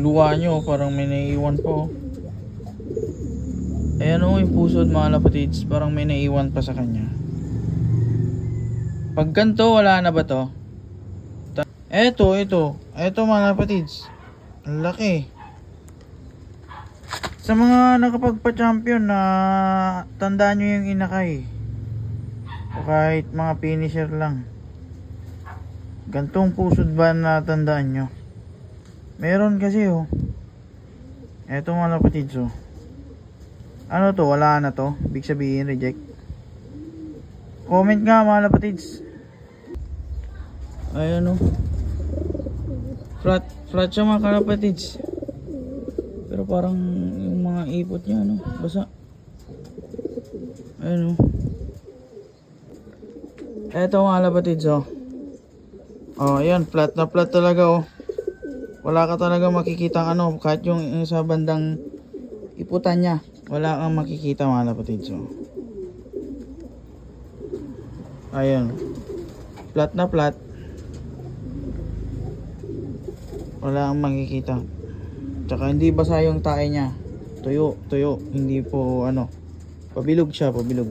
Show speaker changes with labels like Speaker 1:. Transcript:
Speaker 1: Luwa nyo, parang may naiiwan po. Ayan o, yung pusod mga lapatids, parang may naiiwan pa sa kanya. Pag ganito, wala na ba to? Eto mga lapatids. Ang laki. Sa mga nakapagpa-champion na tandaan nyo yung inakay. O kahit mga finisher lang. Gantong pusod ba na tandaan nyo? Meron kasi oh. Eto mga lapatids oh. Ano to? Wala na to? Ibig sabihin reject. Comment nga mga lapatids. Ayan oh. Flat siya mga kalapatids. Pero parang yung mga ipot niya ano, basa. Ayan oh. Eto mga kalapatids oh. Oh, ayan, flat na flat talaga oh. Wala ka talaga makikita ano, kahit yung sa bandang iputan niya, wala kang makikita mga kalapatids oh. Ayan. Flat na flat. Wala kang makikita. Tsaka hindi basa yung tae niya. Tuyo. Hindi po ano. Pabilog siya, pabilog.